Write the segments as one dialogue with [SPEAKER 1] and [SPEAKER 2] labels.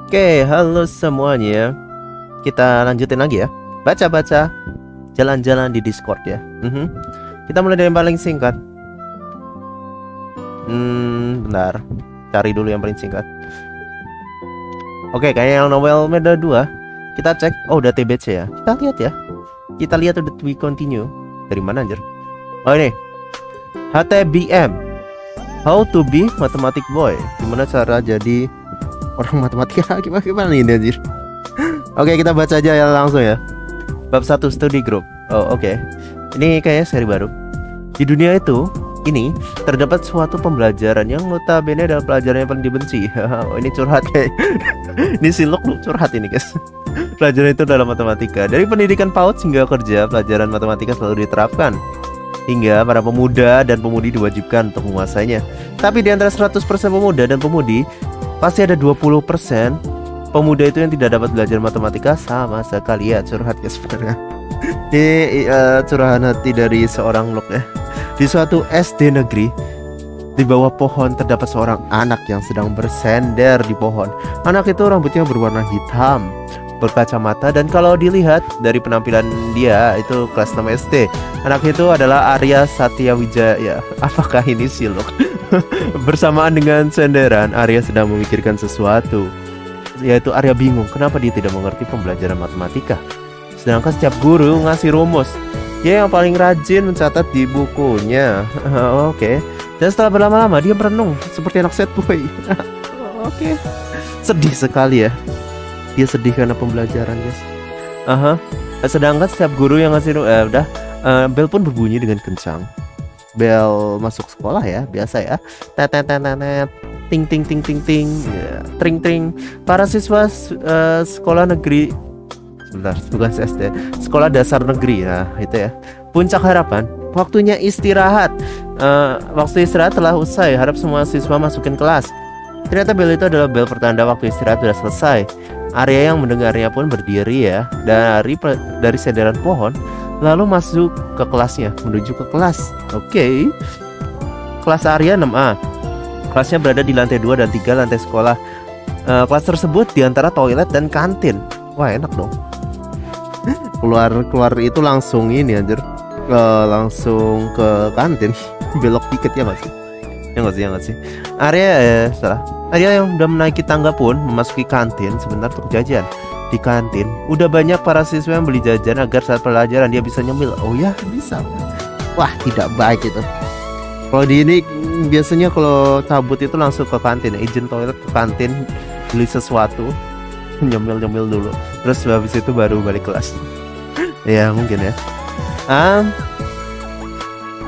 [SPEAKER 1] Oke, halo semuanya. Kita lanjutin lagi ya. Baca-baca, jalan-jalan di Discord ya. Kita mulai dari yang paling singkat. Bentar. Cari dulu yang paling singkat. Oke, kayak yang novel Meda 2. Kita cek. Oh, udah TBC ya. Kita lihat ya. Kita lihat udah we continue. Dari mana anjir? Oh, ini. HTBM. How to be Mathematic Boy. Gimana cara jadi orang matematika? Gimana ini anjir? Oke, kita baca aja ya langsung ya. Bab 1 Study Group. Oh, oke. Ini kayaknya seri baru. Di dunia ini terdapat suatu pembelajaran yang notabene adalah pelajaran yang paling dibenci. Oh, ini curhat kayak. Ini siluk lu curhat ini, guys. Pelajaran itu dalam matematika. Dari pendidikan PAUD hingga kerja, pelajaran matematika selalu diterapkan. Hingga para pemuda dan pemudi diwajibkan untuk menguasainya. Tapi di antara 100% pemuda dan pemudi, pasti ada 20% pemuda itu yang tidak dapat belajar matematika sama sekali. Ya, curhat ya sebenarnya. Ini curahan hati dari seorang Lok ya. Di suatu SD negeri, di bawah pohon terdapat seorang anak yang sedang bersender di pohon. Anak itu rambutnya berwarna hitam, berkacamata, dan kalau dilihat dari penampilan dia itu kelas 6 SD. Anak itu adalah Arya Satya Wijaya. Apakah ini siluk? Bersamaan dengan senderan, Arya sedang memikirkan sesuatu. Yaitu Arya bingung kenapa dia tidak mengerti pembelajaran matematika. Sedangkan setiap guru ngasih rumus. Dia yang paling rajin mencatat di bukunya. Oke. Dan setelah berlama-lama dia merenung seperti anak sad boy. Oke. Sedih sekali ya. Dia sedih karena pembelajaran, guys. Sedangkan setiap guru yang ngasih bel pun berbunyi dengan kencang. Bel masuk sekolah ya, biasa ya. Tetetetetet, ting ting ting ting ting, ya, tring tring. Para siswa sekolah negeri, sebentar, bukan SD, sekolah dasar negeri, nah itu ya. Puncak harapan, waktunya istirahat. Waktu istirahat telah usai, harap semua siswa masukin kelas. Ternyata bel itu adalah bel pertanda waktu istirahat sudah selesai. Arya yang mendengarnya pun berdiri ya dari senderan pohon, lalu masuk ke kelasnya, menuju ke kelas. Oke. Kelas Arya 6A. Kelasnya berada di lantai 2 dan 3 lantai sekolah. Kelas tersebut diantara toilet dan kantin. Wah, enak dong. Keluar itu langsung ini anjir. Langsung ke kantin. Belok dikit ya nggak sih? Ya nggak sih. Arya yang udah menaiki tangga pun memasuki kantin sebentar untuk jajan. Di kantin udah banyak para siswa yang beli jajan agar saat pelajaran dia bisa nyemil. Oh ya, bisa. Wah, tidak baik itu. Kalau di ini biasanya kalau cabut itu langsung ke kantin, izin toilet ke kantin, beli sesuatu, nyemil dulu. Terus habis itu baru balik kelas. Ya mungkin ya.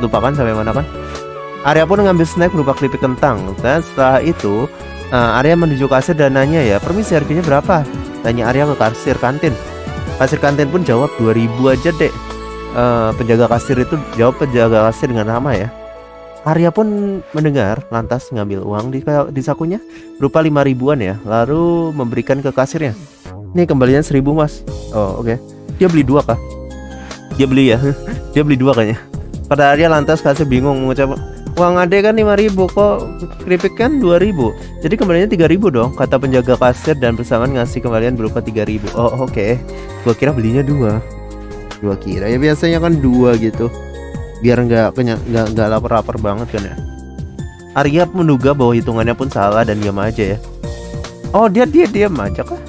[SPEAKER 1] Lupakan sampai mana kan? Arya pun mengambil snack berupa keripik kentang. Dan setelah itu Arya menuju kasir dan nanya ya, permisi harganya berapa? Tanya Arya ke kasir kantin. Kasir kantin pun jawab 2000 aja dek. Penjaga kasir itu jawab penjaga kasir dengan ramah ya. Arya pun mendengar, lantas ngambil uang di sakunya berupa 5.000-an ya, lalu memberikan ke kasirnya. Nih kembalian 1.000 mas. Oh oke. Dia beli 2 kah? Dia beli ya. Dia beli 2 kayaknya. Pada Arya lantas kasir bingung mengucap, uang ade kan 5.000, kok keripik kan 2.000. Jadi kembaliannya 3.000 dong, kata penjaga kasir dan bersamaan ngasih kembalian berupa 3.000. Oh oke. Gua kira belinya 2. Gua kira ya biasanya kan 2 gitu. Biar nggak lapar banget kan ya. Arya menduga bahwa hitungannya pun salah dan diam aja ya. Oh dia diam aja kah?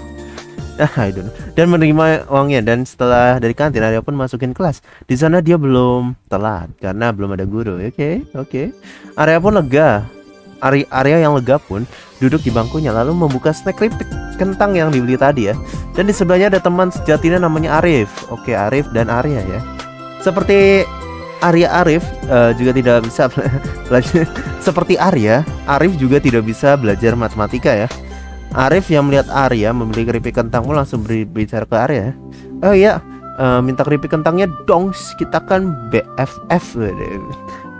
[SPEAKER 1] I don't know. Dan menerima uangnya, dan setelah dari kantin Arya pun masukin kelas. Di sana dia belum telat karena belum ada guru. Oke. Arya pun lega. Arya yang lega pun duduk di bangkunya lalu membuka snack keripik kentang yang dibeli tadi ya. Dan di sebelahnya ada teman sejatinya namanya Arif. Oke, Arif dan Arya ya. Seperti Arif juga tidak bisa belajar. Seperti Arya, Arif juga tidak bisa belajar matematika ya. Arif yang melihat Arya membeli keripik kentang pun langsung berbicara ke Arya. Oh iya, minta keripik kentangnya dong. Kita kan BFF,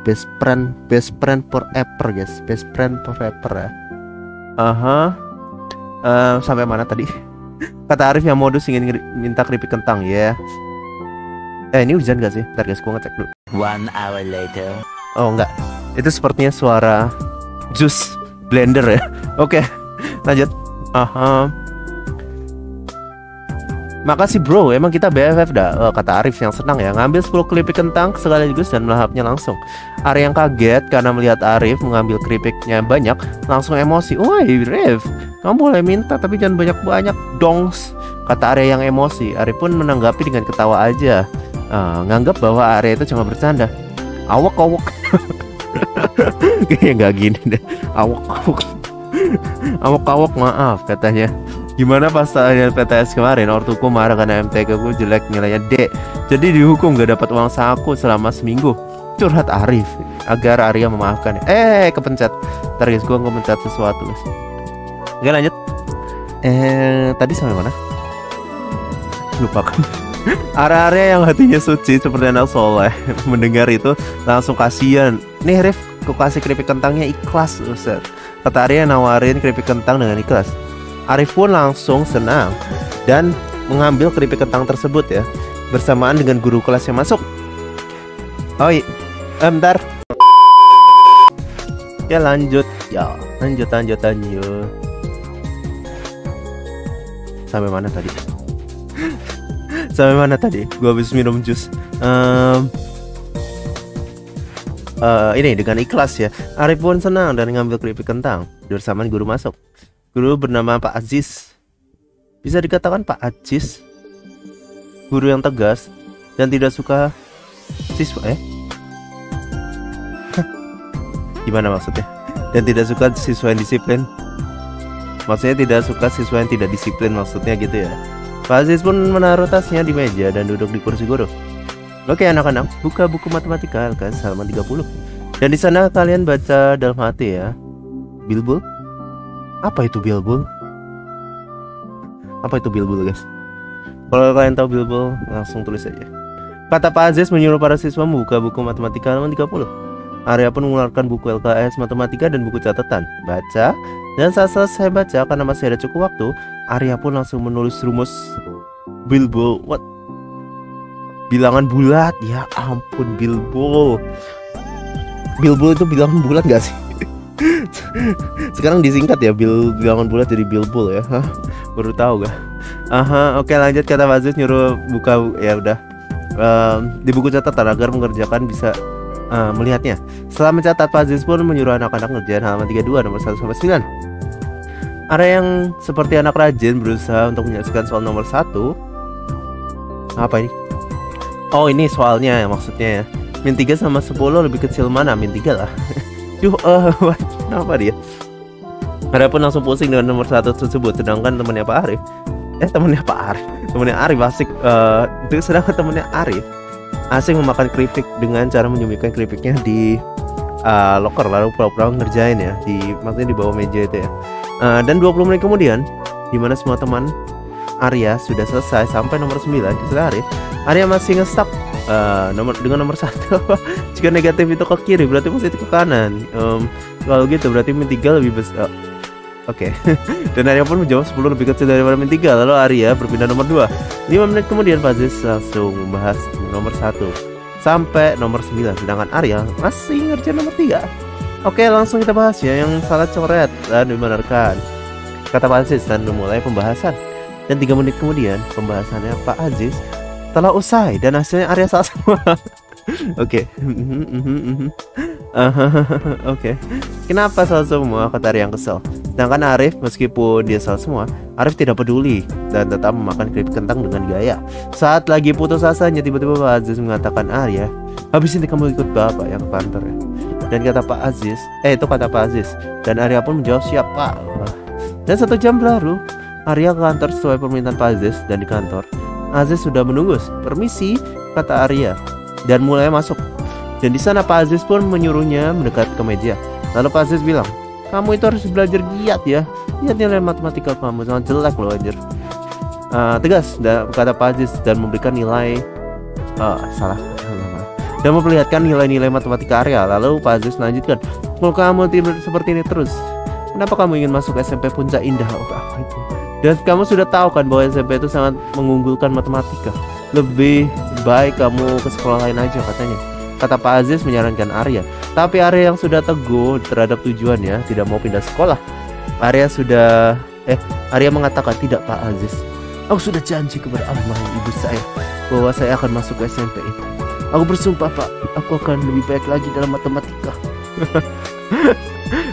[SPEAKER 1] best friend forever guys. Best friend forever ya. Sampai mana tadi? Kata Arif yang modus ingin minta keripik kentang ya. Ini hujan gak sih? Ntar guys, gue ngecek dulu.
[SPEAKER 2] 1 hour later.
[SPEAKER 1] Oh enggak, itu sepertinya suara jus blender ya. Oke, lanjut. Makasih bro, emang kita BFF dah. Kata Arif yang senang ya. Ngambil 10 keripik kentang sekaligus dan melahapnya langsung. Arya yang kaget karena melihat Arif mengambil keripiknya banyak, langsung emosi. Woi Rif, kamu boleh minta tapi jangan banyak-banyak dongs, kata Arya yang emosi. Arif pun menanggapi dengan ketawa aja, nganggap bahwa Arya itu cuma bercanda. Awak. Kayaknya nggak gini deh. Awak maaf katanya. Gimana pas tanya PTS kemarin, ortuku marah karena MTK ku jelek nilainya D, jadi dihukum gak dapat uang saku selama seminggu. Curhat Arif agar Arya memaafkan. Kepencet. Ntar guys, gua ngepencet sesuatu guys. Oke lanjut. Tadi sampai mana? Lupakan. Arya yang hatinya suci seperti anak soleh mendengar itu langsung kasihan. Nih Rif, ku kasih keripik kentangnya ikhlas Ustaz. Kata Arya nawarin keripik kentang dengan ikhlas. Arif pun langsung senang dan mengambil keripik kentang tersebut ya, bersamaan dengan guru kelas yang masuk. Oh iya, bentar. Ya lanjut. Sampai mana tadi? Gua habis minum jus. Ini dengan ikhlas ya. Arif pun senang dan mengambil keripik kentang bersamaan guru masuk. Guru bernama Pak Aziz. Bisa dikatakan Pak Aziz, guru yang tegas dan tidak suka siswa. Gimana maksudnya? Dan tidak suka siswa yang disiplin. Maksudnya tidak suka siswa yang tidak disiplin, maksudnya gitu ya. Pak Aziz pun menaruh tasnya di meja dan duduk di kursi guru. Oke anak-anak, buka buku matematika LKS halaman 30. Dan di sana kalian baca dalam hati ya. Bilbul? Apa itu bilbul? Guys? Kalau kalian tahu bilbul, langsung tulis aja. Kata Pak Aziz menyuruh para siswa membuka buku matematika halaman 30. Arya pun mengeluarkan buku LKS matematika dan buku catatan. Baca, dan saat selesai baca karena masih ada cukup waktu, Arya pun langsung menulis rumus bilbul. What? Bilangan bulat. Ya ampun, bilbul. Bilbul itu bilangan bulat gak sih? Sekarang disingkat ya, bilangan bulat jadi bilbul ya. Baru tahu gak? Oke lanjut. Kata Pak Aziz nyuruh buka, ya udah, di buku catatan agar mengerjakan bisa melihatnya. Setelah mencatat, Pak Aziz pun menyuruh anak-anak ngerjain halaman 32 nomor 1 sampai 9. Arya yang seperti anak rajin berusaha untuk menyaksikan soal nomor 1. Apa ini? Oh ini soalnya ya, maksudnya ya. Min 3 sama 10 lebih kecil mana? Min 3 lah. Kenapa dia? Arya pun langsung pusing dengan nomor 1 tersebut. Sedangkan temannya Arif asik. Sedangkan temannya Arif asik memakan keripik dengan cara menyembunyikan keripiknya di loker, lalu pura-pura ngerjain ya, maksudnya di bawah meja itu ya. Dan 20 menit kemudian, dimana semua teman Arya sudah selesai sampai nomor 9, di Arif, Arya masih nge-stuck dengan nomor 1. Jika negatif itu ke kiri, berarti positif ke kanan. Kalau gitu berarti min 3 lebih besar. Oke. Dan Arya pun menjawab 10 lebih kecil daripada min 3. Lalu Arya berpindah nomor 2. 5 menit kemudian Pak Aziz langsung membahas nomor 1 sampai nomor 9. Sedangkan Arya masih ngerjain nomor 3. Oke, langsung kita bahas ya yang salah coret dan dibenarkan, kata Pak Aziz, dan memulai pembahasan. Dan 3 menit kemudian pembahasannya Pak Aziz telah usai dan hasilnya Arya salah semua. Oke. Oke. Kenapa salah semua, kata Arya yang kesel. Sedangkan Arif, meskipun dia salah semua, Arif tidak peduli dan tetap memakan keripik kentang dengan gaya. Saat lagi putus asanya, tiba-tiba Pak Aziz mengatakan, Arya, habis ini kamu ikut bapak yang ke kantor ya. Dan kata Pak Aziz, itu kata Pak Aziz. Dan Arya pun menjawab, siap Pak. Dan 1 jam berlalu, Arya ke kantor sesuai permintaan Pak Aziz. Dan di kantor, Aziz sudah menunggu. Permisi, kata Arya, dan mulai masuk. Dan di sana Pak Aziz pun menyuruhnya mendekat ke meja. Lalu Pak Aziz bilang, kamu itu harus belajar giat ya. Lihat nilai matematika kamu sangat jelek loh anjir. Tegas, kata Pak Aziz, dan memberikan nilai salah. Dan memperlihatkan nilai-nilai matematika Arya. Lalu Pak Aziz melanjutkan, kalau kamu tidak seperti ini terus, kenapa kamu ingin masuk SMP Puncak Indah? Apa itu? Dan kamu sudah tahu kan bahwa SMP itu sangat mengunggulkan matematika. Lebih baik kamu ke sekolah lain aja, katanya. Kata Pak Aziz menyarankan Arya. Tapi Arya yang sudah teguh terhadap tujuannya, tidak mau pindah sekolah. Arya mengatakan, tidak Pak Aziz, Aku sudah janji kepada Allah ibu saya bahwa saya akan masuk ke SMP itu. Aku bersumpah Pak, aku akan lebih baik lagi dalam matematika.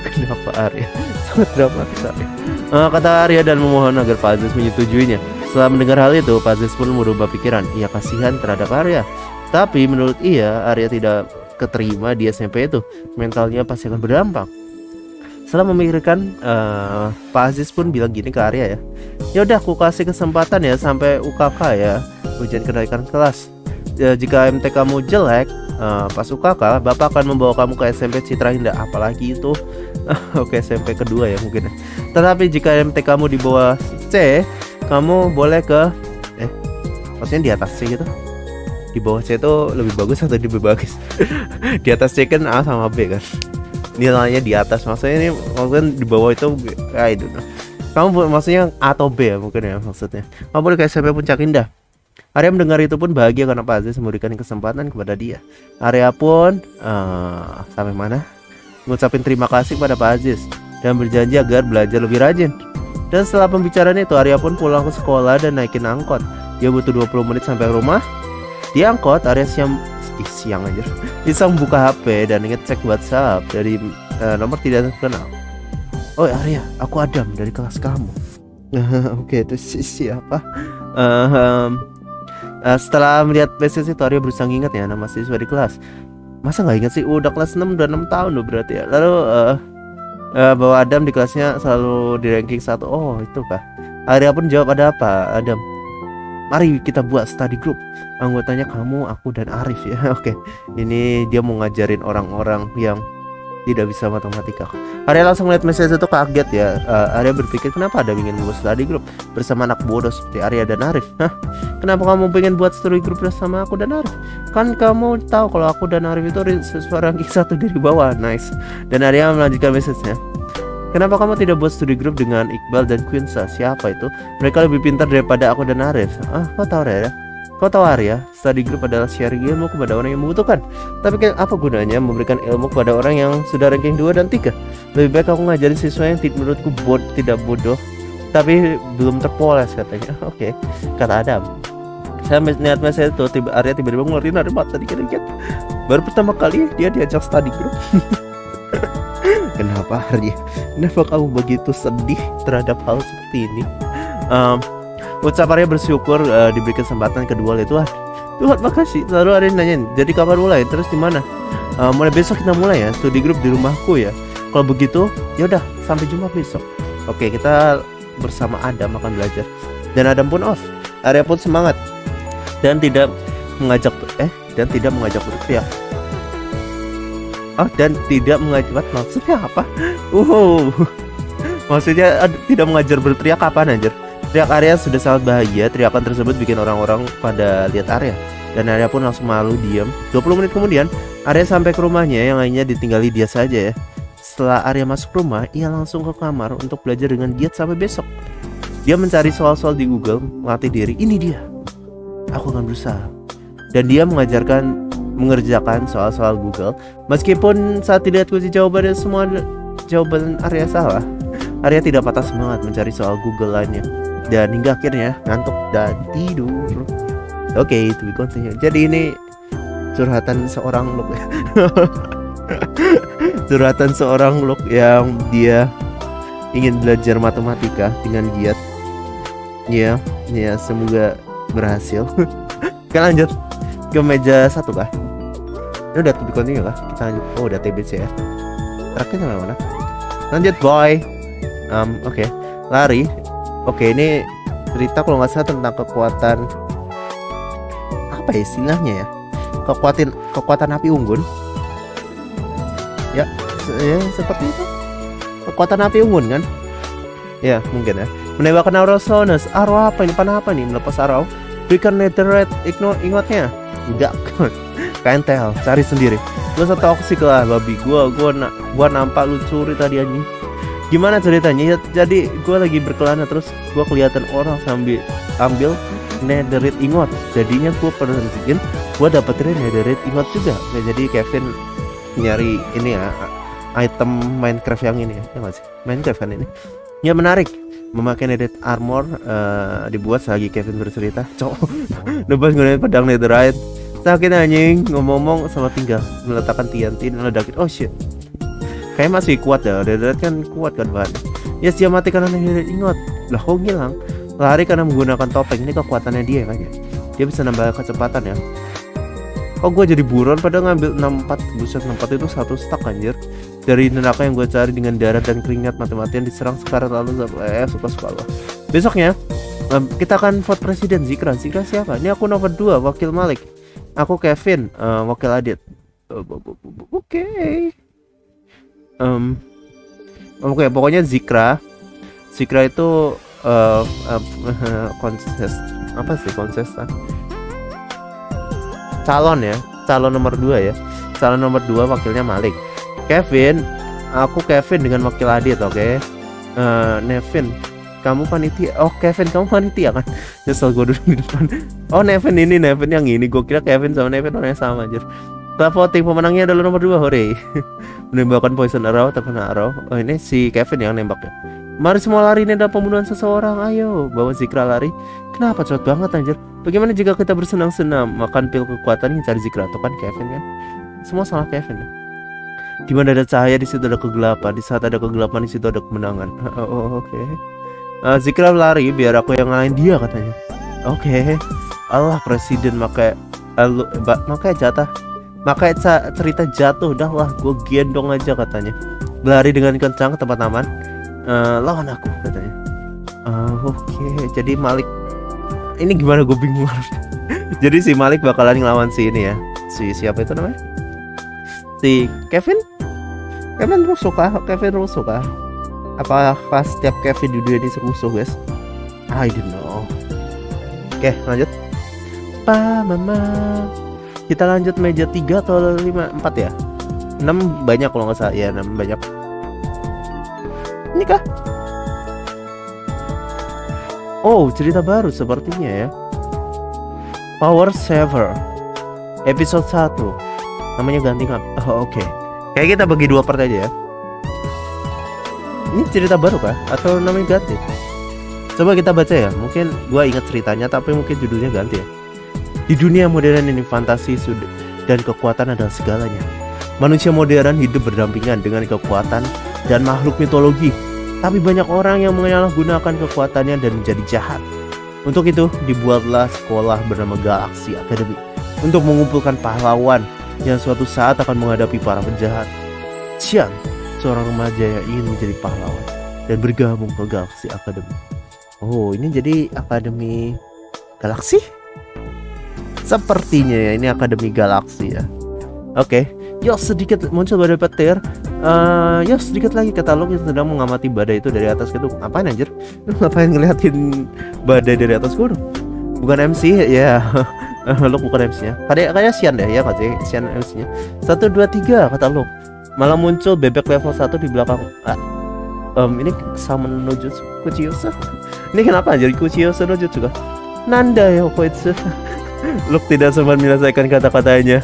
[SPEAKER 1] Kenapa Arya? Sangat dramatis Arya. Kata Arya dan memohon agar Pak Aziz menyetujuinya. Setelah mendengar hal itu, Pak Aziz pun merubah pikiran. Ia kasihan terhadap Arya. Tapi menurut ia, Arya tidak keterima di SMP itu. Mentalnya pasti akan berdampak. Setelah memikirkan, Pak Aziz pun bilang gini ke Arya ya. Ya udah, aku kasih kesempatan ya sampai UKK ya, ujian kenaikan kelas. Jika MT kamu jelek, pas UKK, Bapak akan membawa kamu ke SMP Citra Indah. Apalagi itu oke, SMP kedua ya mungkin. Tetapi jika MT kamu di bawah C, kamu boleh ke maksudnya di atas C gitu. Di bawah C itu lebih bagus atau lebih bagus? Di atas C kan A sama B kan. Nilainya di atas, maksudnya ini maksudnya di bawah itu I don't know. Kamu maksudnya A atau B ya mungkin ya maksudnya. Kamu boleh ke SMP Puncak Indah. Arya mendengar itu pun bahagia karena Pak Aziz memberikan kesempatan kepada dia. Arya pun sampai mana? Mengucapkan terima kasih kepada Pak Aziz dan berjanji agar belajar lebih rajin. Dan setelah pembicaraan itu, Arya pun pulang ke sekolah dan naikin angkot. Dia butuh 20 menit sampai rumah. Di angkot, Arya siang aja. Iseng buka HP dan ngecek WhatsApp dari nomor tidak terkenal. Oh Arya, aku Adam dari kelas kamu. Oke, itu siapa? Setelah melihat message itu, Arya berusaha ingat ya nama siswa di kelas. Masa nggak ingat sih? Udah kelas 6, udah 6 tahun loh berarti ya. Lalu bahwa Adam di kelasnya selalu di ranking 1. Oh itu kah? Arya pun jawab, ada apa Adam? Mari kita buat study group. Anggotanya kamu, aku, dan Arif ya. Oke, ini dia mau ngajarin orang-orang yang tidak bisa matematika. Arya langsung lihat message itu kaget ya. Arya berpikir kenapa Adam ingin membuat study group bersama anak bodoh seperti Arya dan Arif. Hah? Kenapa kamu pengen buat study group bersama aku dan Arif? Kan kamu tahu kalau aku dan Arif itu siswa ranking 1 dari bawah. Nice. Dan Arya melanjutkan message-nya. Kenapa kamu tidak buat studi grup dengan Iqbal dan Quinsa? Siapa itu? Mereka lebih pintar daripada aku dan Arif. Kau tahu Arya? Kau tahu Arya? Study group adalah sharing ilmu kepada orang yang membutuhkan. Tapi apa gunanya memberikan ilmu kepada orang yang sudah ranking 2 dan 3? Lebih baik aku ngajarin siswa yang menurutku tidak bodoh, tapi belum terpoles katanya. Oke, kata Adam. Saya lihat message itu, Arya tiba-tiba ngeluarin air mata dikit-dikit. Baru pertama kali dia diajak study group. Kenapa Arya? Kenapa kamu begitu sedih terhadap hal seperti ini? Ucap Arya bersyukur diberi kesempatan kedua oleh Tuhan. Tuhan makasih. Lalu Arya nanyain, jadi kapan mulai? Terus di mana? Mulai besok kita mulai ya, studi grup di rumahku ya. Kalau begitu, yaudah sampai Jumat besok. Oke, kita bersama Adam akan belajar. Dan Adam pun off. Arya pun semangat dan tidak mengajak berteriak. Dan tidak mengajak, maksudnya apa? Maksudnya tidak mengajar berteriak apaan anjir? Teriak Arya sudah sangat bahagia. Teriakan tersebut bikin orang-orang pada lihat Arya. Dan Arya pun langsung malu diam. 20 menit kemudian Arya sampai ke rumahnya yang lainnya ditinggali dia saja ya. Setelah Arya masuk rumah, ia langsung ke kamar untuk belajar dengan giat sampai besok. Dia mencari soal-soal di Google, melatih diri. Ini dia, aku akan berusaha. Dan dia mengerjakan soal-soal Google. Meskipun saat dilihat kunci jawabannya semua jawaban Arya salah, Arya tidak patah semangat mencari soal Google lainnya. Dan hingga akhirnya ngantuk dan tidur. Oke, to be continue. Jadi ini curhatan seorang Luke. Curhatan seorang Luke yang dia ingin belajar matematika dengan giat. Ya, semoga berhasil. Kita lanjut ke meja 1 kah? Ini udah to be continue kah? Kita lanjut. Oh, udah TBC ya. Terakhir sampai mana? Lanjut boy. Oke. Lari. Oke, ini cerita kalau nggak salah tentang kekuatan, apa ya istilahnya ya? Kekuatan api unggun. Ya, seperti itu. Kekuatan api unggun kan? Ya, mungkin ya. Menembakkan arrow sonus. Arrow apa ini? Panah apa nih? Melepas arrow. Berikan netherite ingatnya. Tidak. Kentel, cari sendiri. Lu toksik lah babi. Gua nampak lu curi tadi anjing. Gimana ceritanya? Ya, jadi gue lagi berkelana terus gue kelihatan orang sambil ambil netherite ingot. Jadinya gue perhatiin, gue dapetin netherite ingot juga. Ya, jadi Kevin nyari ini ya, item Minecraft yang ini ya, nggak sih? Minecraft kan ini. Ya menarik. Memakai nether armor dibuat selagi Kevin bercerita. Cok. Nebas gunain pedang netherite. Sakit anjing. Ngomong-ngomong sama tinggal meletakkan TNT dan ledakin. Oh shit. Kayak masih kuat ya. Netherite kan kuat kan bahan. Ya dia mati karena netherite. Ingat. Lah kok ngilang? Lari karena menggunakan topeng. Ini kekuatannya dia kayaknya. Dia bisa nambah kecepatan ya. Oh gue jadi buron pada ngambil 64. Buset 64 itu satu stack anjir. Dari neraka yang gue cari dengan darah dan keringat mati-matian diserang sekarang lalu suka-suka lo. Besoknya kita akan vote presiden Zikra. Zikra siapa? Ini aku nomor 2 wakil Malik. Aku Kevin wakil Adit. Oke. Oke, pokoknya Zikra itu konses apa sih kontestan? Calon ya, calon nomor 2 ya. Calon nomor 2 wakilnya Malik. Kevin, aku Kevin dengan wakil Adit, oke? Nevin, kamu panitia. Oh, Kevin, kamu panitia kan? Nyesel gue dulu di depan. Oh, Nevin ini, Nevin yang ini. Gue kira Kevin sama Nevin orangnya sama anjir. Setelah voting pemenangnya adalah nomor 2, hore. Menembakkan poison arrow, terkena arrow. Oh, ini si Kevin yang nembak ya. Mari semua lari, ini adalah pembunuhan seseorang. Ayo, bawa Zikra lari. Kenapa cepet banget anjir? Bagaimana jika kita bersenang-senang makan pil kekuatan yang cari Zikra? Itu kan Kevin kan? Semua salah Kevin ya. Di mana ada cahaya di situ ada kegelapan. Di saat ada kegelapan di situ ada kemenangan. Oke. Zikra lari biar aku yang ngalahin dia katanya. Oke. Allah presiden makanya jatah. Makanya cerita jatuh dah lah. Gue gendong aja katanya. Lari dengan kencang ke tempat aman. Lawan aku katanya. Oke. Jadi Malik. Ini gimana gue bingung. Jadi si Malik bakalan ngelawan si ini ya. Si siapa itu namanya? Si Kevin rusuh kah? Apakah setiap Kevin di dunia ini rusuh guys? I don't know. Oke lanjut. Mama. Kita lanjut meja 3 atau 5? 4 ya? 6 banyak kalau nggak salah. Ya 6 banyak. Ini kah? Oh cerita baru sepertinya ya. Power Saver episode 1. Namanya ganti kan? Oh, oke. Kayak kita bagi 2 part aja ya. Ini cerita baru kah? Atau namanya ganti? Coba kita baca ya. Mungkin gua ingat ceritanya tapi mungkin judulnya ganti ya. Di dunia modern ini fantasi dan kekuatan adalah segalanya. Manusia modern hidup berdampingan dengan kekuatan dan makhluk mitologi. Tapi banyak orang yang menyalahgunakan kekuatannya dan menjadi jahat. Untuk itu dibuatlah sekolah bernama Galaxy Academy untuk mengumpulkan pahlawan yang suatu saat akan menghadapi para penjahat. Xian, seorang remaja yang ingin menjadi pahlawan dan bergabung ke Galaxy Academy. Oh, ini jadi Akademi Galaxy? Sepertinya ya, ini Akademi Galaxy ya. Oke, yuk sedikit muncul badai petir. Yuk sedikit lagi kata lo yang sedang mengamati badai itu dari atas gitu. Ngapain anjir? Lu ngapain ngeliatin badai dari atas gunung? Bukan MC ya. Lo bukan MC-nya. Kayak Sian deh ya kasih Sian MC-nya. 1 2 3 kata lo. Malah muncul bebek level 1 di belakang. Ini summon no jutsu Kuchiyose. Ini kenapa anjir Kuchiyose no jutsu kah? Nanda ya koitsu. Luke tidak sempat menyelesaikan kata-katanya.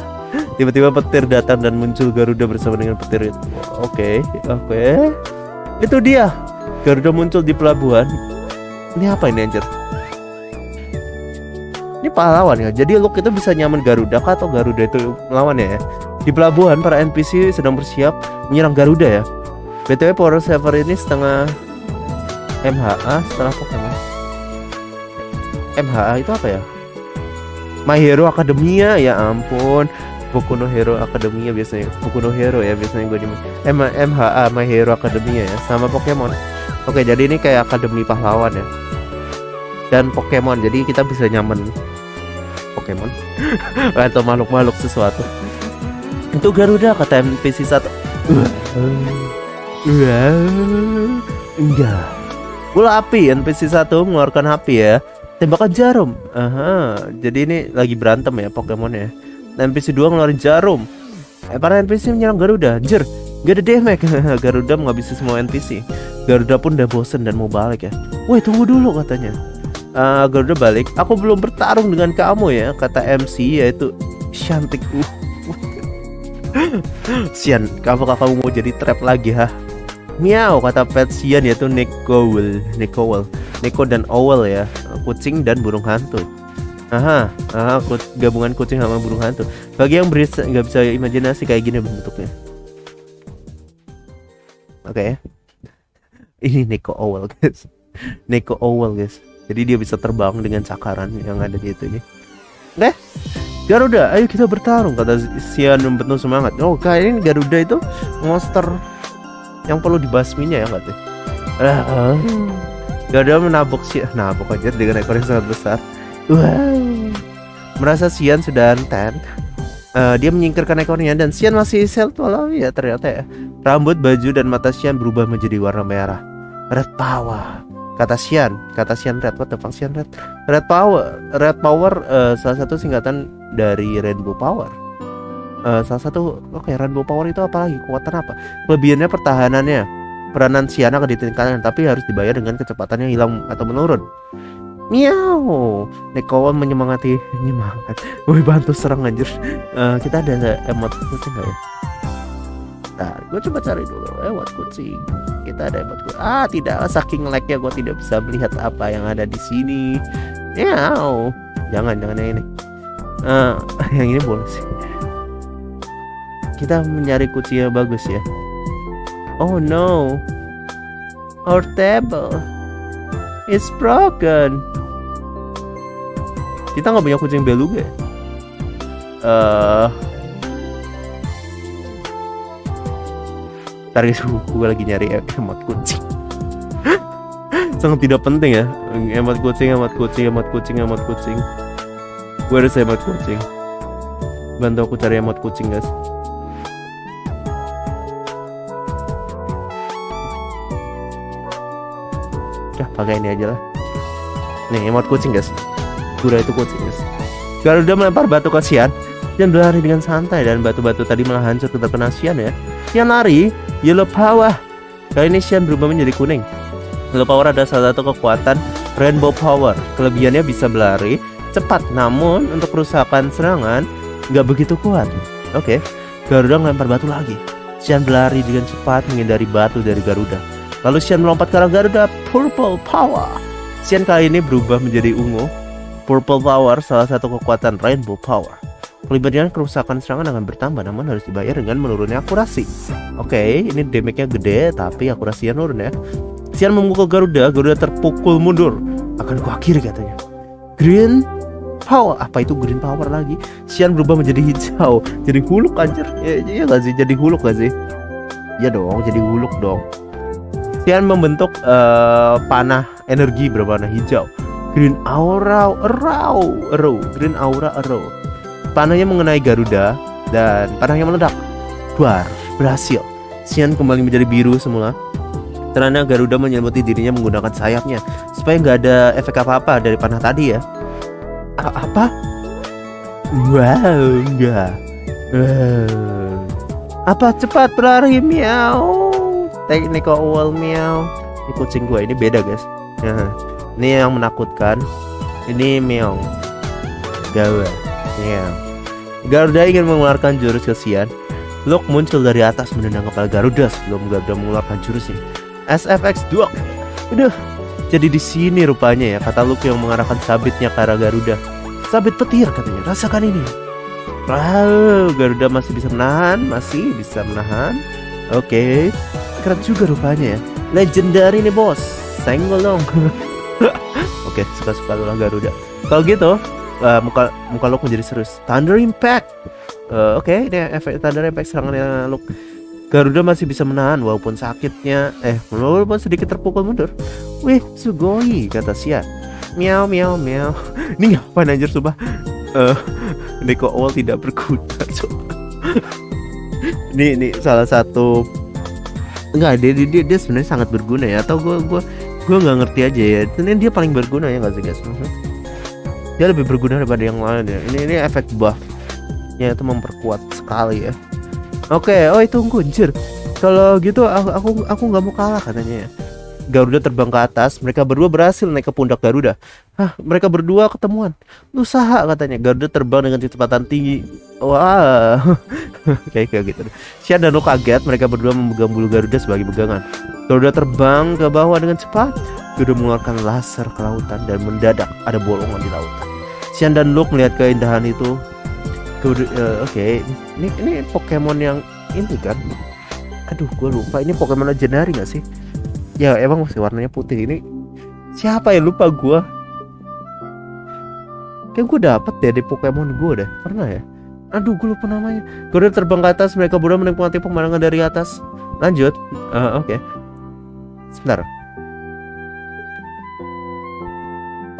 [SPEAKER 1] Tiba-tiba petir datang dan muncul Garuda bersama dengan petir itu. Oke. Itu dia. Garuda muncul di pelabuhan. Ini apa ini anjir? Ini pahlawan ya. Jadi Luke itu bisa nyaman Garuda kah atau Garuda itu lawannya ya? Di pelabuhan para NPC sedang bersiap menyerang Garuda ya. BTW Power Saver ini setengah MHA setelah Pokemon. MHA itu apa ya? My Hero Academia ya ampun. Boku no Hero Academia biasanya. Boku no Hero ya biasanya gue di MHA My Hero Academia ya sama Pokemon. Oke, jadi ini kayak akademi pahlawan ya. Dan Pokemon, jadi kita bisa nyaman Pokemon atau makhluk-makhluk sesuatu. Itu Garuda kata NPC 1. Enggak. Bola api NPC 1 mengeluarkan api ya. Tembakan jarum. Jadi ini lagi berantem ya Pokemon ya. NPC 2 ngeluarin jarum. Para NPC menyerang Garuda. Anjir, gak ada damage. Garuda menghabisi semua NPC. Garuda pun udah bosen dan mau balik ya. Woi tunggu dulu katanya. Garuda balik. Aku belum bertarung dengan kamu ya, kata MC yaitu Shantik. Sian, kamu mau jadi trap lagi ha? Miau, kata pet Xian yaitu Neko dan Owl ya, kucing dan burung hantu. Gabungan kucing sama burung hantu. Bagi yang nggak bisa imajinasi kayak gini bentuknya. Oke. Ini Neko Owl guys. Neko Owl guys. Jadi dia bisa terbang dengan cakaran yang ada di itu ini. Garuda, ayo kita bertarung, kata Xian penuh semangat. Oh, kayaknya Garuda itu monster yang perlu dibasminya ya nggak tuh? Garuda menabok aja dengan ekor yang sangat besar. Wow. Merasa Xian sudah anten, dia menyingkirkan ekornya dan Xian masih walau ya ternyata ya. Rambut, baju dan mata Xian berubah menjadi warna merah. Red power, kata Xian Red. What the fuck Xian Red? Red power salah satu singkatan dari Rainbow Power. Rainbow Power itu apa lagi? Kekuatan apa? Kelebihannya pertahanannya. Peranan Xian akan ditingkatkan tapi harus dibayar dengan kecepatan yang hilang atau menurun. Miau. Neko menyemangati. Woi, bantu serang anjir. Kita ada emot kucing nggak ya? Nah, gue coba cari dulu emot kucing. Kita ada emot kucing. Tidak, saking lag-nya gue tidak bisa melihat apa yang ada di sini. Miau. Jangan yang ini. Yang ini boleh sih. Kita mencari kucing yang bagus ya. Oh no, our table is broken. Kita nggak punya kucing beluga. Tarik gue lagi nyari emot kucing. Sangat tidak penting ya. Emot kucing. Gue harus emot kucing. Bantu aku cari emot kucing guys. Pakai ini aja lah. Nih emot kucing guys. Gura itu kucing guys. Garuda melempar batu ke Xian dan berlari dengan santai, dan batu-batu tadi malah hancur terkena Xian ya. Xian lari. Yellow power. Kali ini Xian berubah menjadi kuning. Yellow power adalah salah satu kekuatan Rainbow Power. Kelebihannya bisa berlari cepat, namun untuk kerusakan serangan nggak begitu kuat. Oke. Garuda melempar batu lagi. Xian berlari dengan cepat menghindari batu dari Garuda. Lalu Xian melompat ke arah Garuda. Purple Power. Xian kali ini berubah menjadi ungu. Purple Power salah satu kekuatan Rainbow Power. Kelebihan kerusakan serangan akan bertambah, namun harus dibayar dengan menurunnya akurasi. Oke, ini damage-nya gede, tapi akurasinya nurun ya. Xian memukul Garuda. Garuda terpukul mundur. Akan kuakhiri katanya. Green Power. Apa itu Green Power lagi? Xian berubah menjadi hijau. Jadi Hulk anjir. Iya gak sih? Jadi Hulk gak sih? Iya dong, jadi Hulk dong. Xian membentuk panah energi berwarna hijau. Green Aura Arrow. Panahnya mengenai Garuda dan panahnya meledak. Duar, berhasil. Xian kembali menjadi biru semula. Karena Garuda menyelimuti dirinya menggunakan sayapnya supaya nggak ada efek apa-apa dari panah tadi ya. Apa? Wow, enggak. Apa? Cepat berlari, miau. Teknik Owl miau. Ini kucing gue, ini beda guys. Ini yang menakutkan. Ini meong. Garuda ingin mengeluarkan jurus ke Xian. Luke muncul dari atas menendang kepala Garuda sebelum Garuda mengeluarkan jurusnya. SFX Duok. Udah. Jadi di sini rupanya ya, kata Luke yang mengarahkan sabitnya ke arah Garuda. Sabit petir katanya. Rasakan ini. Wow, Garuda masih bisa menahan. Oke. Keren juga rupanya ya. Legendary nih bos. Senggol dong. Oke, suka-suka lu lah Garuda. Kalau gitu, muka Luke menjadi serius. Thunder Impact. Oke, ini efek Thunder Impact serangannya Luke. Garuda masih bisa menahan walaupun walaupun sedikit terpukul mundur. Wih, sugoi, kata Xian. Miau. Ini ngapain anjir sumpah. Neko Owl tidak berguna coba. Ini salah satu. Enggak, dia sebenarnya sangat berguna ya. Atau gue nggak ngerti aja ya. Ini dia paling berguna ya nggak sih guys? Dia lebih berguna daripada yang lain ya. Ini efek buff-nya itu memperkuat sekali ya. Oke, itu anjir. Kalau gitu aku nggak mau kalah katanya ya. Garuda terbang ke atas. Mereka berdua berhasil naik ke pundak Garuda. Mereka berdua ketemuan. Usaha katanya. Garuda terbang dengan kecepatan tinggi. Wah. Kayak gitu. Xian dan Luke kaget. Mereka berdua memegang bulu Garuda sebagai pegangan. Garuda terbang ke bawah dengan cepat. Garuda mengeluarkan laser ke lautan dan mendadak ada bolongan di lautan. Xian dan Luke melihat keindahan itu. Oke. Ini Pokemon yang ini kan. Aduh, gue lupa. Ini Pokemon legendary gak sih? Ya emang masih warnanya putih. Ini siapa ya, lupa gue. Kayak gue dapet deh di Pokemon gue deh. Pernah ya? Aduh, gue lupa namanya. Garuda terbang ke atas. Mereka berdua menikmati pemandangan dari atas. Lanjut. Oke. Sebentar.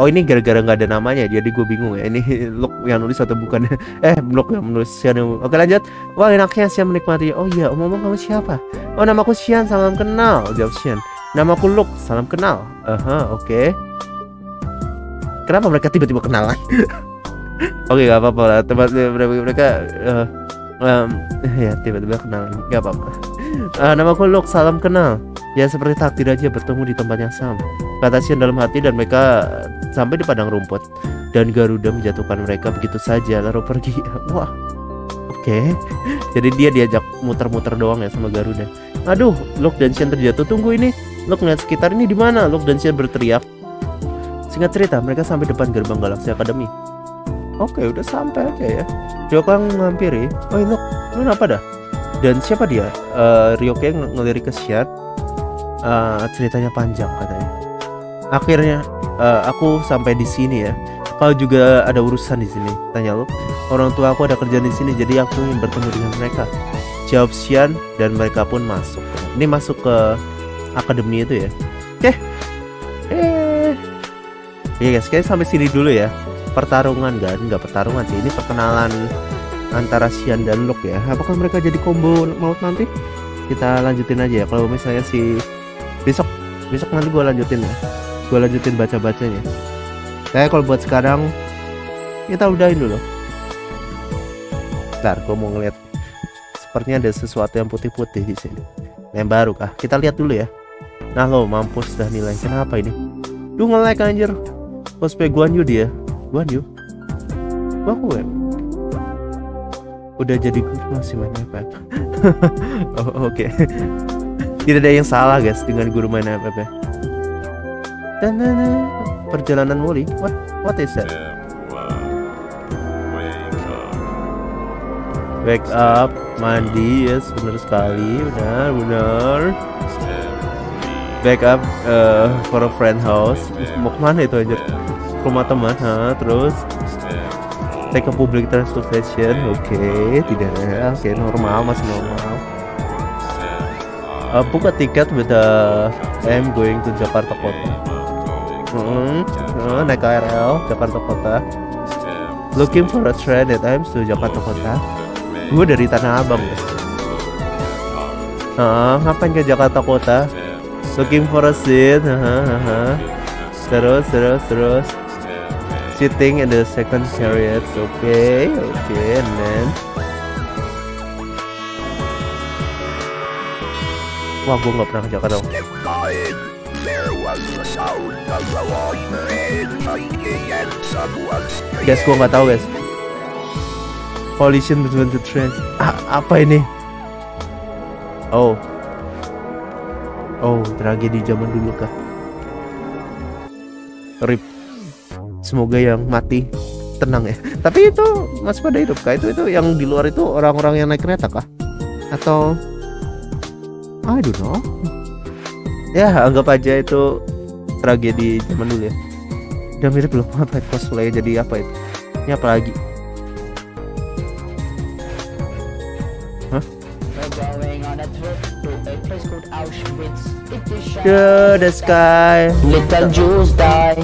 [SPEAKER 1] Oh, ini gara-gara nggak ada namanya, jadi gue bingung ya. Ini Luke yang nulis atau bukan? Luke yang menulis. Xian. Oke, lanjut. Wah, enaknya Xian menikmati. Oh iya, omong kamu siapa? Oh, namaku Xian, salam kenal. Jawab Xian. Namaku Luke, salam kenal. Oke. Kenapa mereka tiba-tiba kenalan? Oke, gak apa-apa lah. Mereka ya tiba-tiba kenalan. Gak apa-apa. Namaku Luke, salam kenal. Ya seperti takdir aja bertemu di tempat yang sama, kata Xian dalam hati, dan mereka sampai di padang rumput. Dan Garuda menjatuhkan mereka begitu saja lalu pergi. Wah, oke. Jadi dia diajak muter-muter doang ya sama Garuda. Aduh, Luke dan Xian terjatuh. Tunggu, ini Luke ngeliat sekitar, ini di mana? Luke dan Xian berteriak. Singkat cerita, mereka sampai depan gerbang Galaxy Academy. Oke, udah sampai aja ya. Ryoka ngampiri. Oh, Luke, lu apa dah? Dan siapa dia? Ryoka ngelirik ke Xian. Ceritanya panjang katanya. Akhirnya aku sampai di sini ya. Kau juga ada urusan di sini? Tanya Luke. Orang tua aku ada kerjaan di sini, jadi aku ingin bertemu dengan mereka. Jawab Xian, dan mereka pun masuk. Ini masuk ke akademi itu ya. Oke. Iya guys, kayaknya sampai sini dulu ya. Pertarungan kan? Nggak pertarungan sih. Ini perkenalan antara Xian dan Luke ya. Apakah mereka jadi combo maut nanti? Kita lanjutin aja ya. Kalau misalnya besok nanti gue lanjutin ya. Gue lanjutin baca-bacanya. Kayak kalau buat sekarang kita udahin dulu. Ntar gue mau ngeliat. Sepertinya ada sesuatu yang putih-putih di sini. Yang baru kah? Kita lihat dulu ya. Nah lo, mampus dah nilai. Kenapa ini? Duh, nge-like anjir. Cosplay Guan Yu dia. Guan Yu. Wah, udah jadi guru masih main apa? Oke. Tidak ada yang salah guys dengan guru main FF. Dan perjalanan Woli. What is that? Wake up, mandi, yes, benar sekali, benar. Wake up for a friend house. Mau kemana itu aja? Ke rumah teman, terus take a public transportation. Oke, tidak ada. Oke, normal, masih normal. Book a ticket with I'm going to Jakarta Kota. Naik KRL Jakarta Kota. Looking for a train at Times to Jakarta Kota. Gue dari Tanah Abang guys. Ngapain ke Jakarta Kota? Looking for a seat. Terus. Sitting in the second chariot. Okay, and then. Wah, gue gak pernah ke Jakarta. Guys, gue gak tahu guys. Collision between the trains. Apa ini? Oh, tragedi zaman dulu kah? RIP. Semoga yang mati tenang ya. Tapi itu masih pada hidup kah? Itu yang di luar itu orang-orang yang naik kereta kah? Atau I don't know. Ya, anggap aja itu tragedi zaman dulu ya. Udah mirip belum apa cosplay jadi apa itu? Ini apa lagi? To the sky.
[SPEAKER 2] Little Jews die.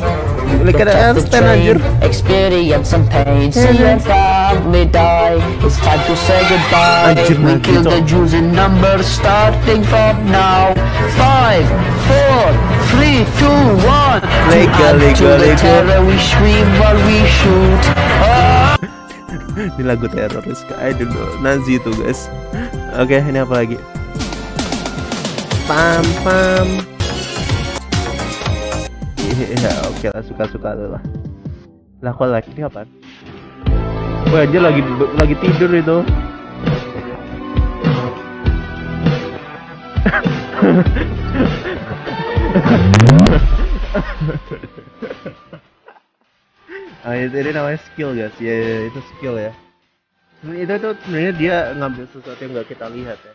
[SPEAKER 1] Look at the stand anjir.
[SPEAKER 2] Experience some pain. See your family die. It's time to say goodbye.
[SPEAKER 1] Anjir,
[SPEAKER 2] We kill the Jews in numbers starting from now. 5, 4, 3, 2, 1.
[SPEAKER 1] Legal.
[SPEAKER 2] Terror we scream while we shoot.
[SPEAKER 1] Ini lagu teroris I don't know. Nazi itu guys. Oke, ini apa lagi? Pam. Iya, oke lah, suka-suka lu lah. Lah kok like ini apaan? Wah, aja lagi tidur itu. Ah, ini namanya skill guys. Ya, itu skill ya. Itu tuh sebenarnya dia ngambil sesuatu yang nggak kita lihat ya.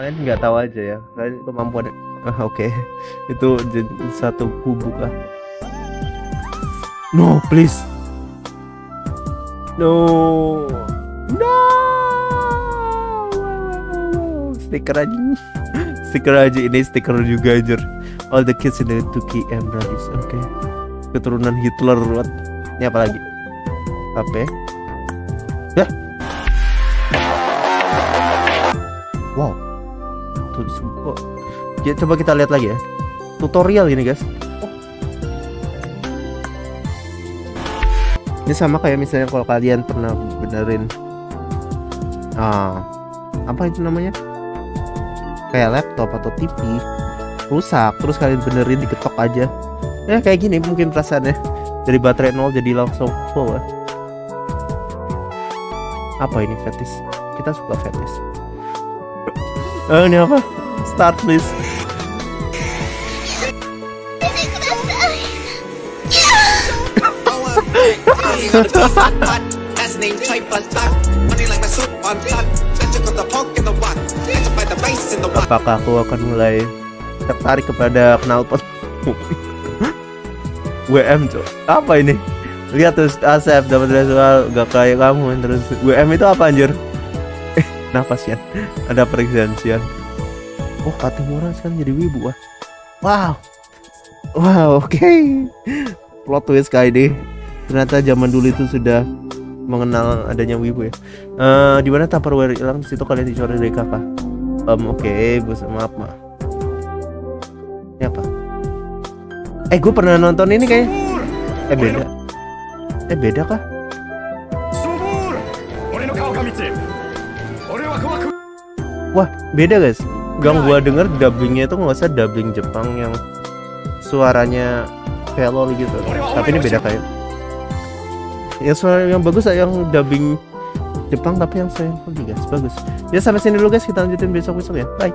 [SPEAKER 1] Kalian nggak tahu aja ya. Kalian kemampuan. Oke. Itu jadi satu kubu lah. No, please. No. No. Stiker aja. Stiker aja ini stiker juga anjir. All the kids in the 2KM brothers. Oke. Keturunan Hitler. What? Ini apa lagi? HP. Ya. Wow. Tuh semua. Ya, coba kita lihat lagi ya. Tutorial ini guys. Ini sama kayak misalnya kalau kalian pernah benerin apa itu namanya? Kayak laptop atau TV rusak, terus kalian benerin diketok aja. Ya kayak gini mungkin perasaannya. Dari baterai 0 jadi langsung full ya. Apa ini fetis? Kita suka fetis. Ini apa? Start please. Apakah aku akan mulai tertarik kepada knalpot? WM cok, apa ini? Lihat terus Asep dapat visual gak kayak kamu. Terus WM itu apa anjir? Napas ya? Ada perjanjian. Oh Katimura sekarang jadi wibu wah. Wow. Wow oke. Plot twist kayak ini. Ternyata zaman dulu itu sudah mengenal adanya wibu ya. Di mana Tupperware hilang, di situ kalian dicuri dari kakak. Oke, bos maaf mah. Ini apa? Gue pernah nonton ini kayaknya. Beda kah? Wah, beda guys. Gang gua denger dubbingnya itu nggak usah dubbing Jepang yang suaranya kayak lol gitu. Tapi ini beda kayak. Yang suara yang bagus yang dubbing Jepang tapi yang saya guys bagus. Ya sampai sini dulu guys, kita lanjutin besok ya. Bye.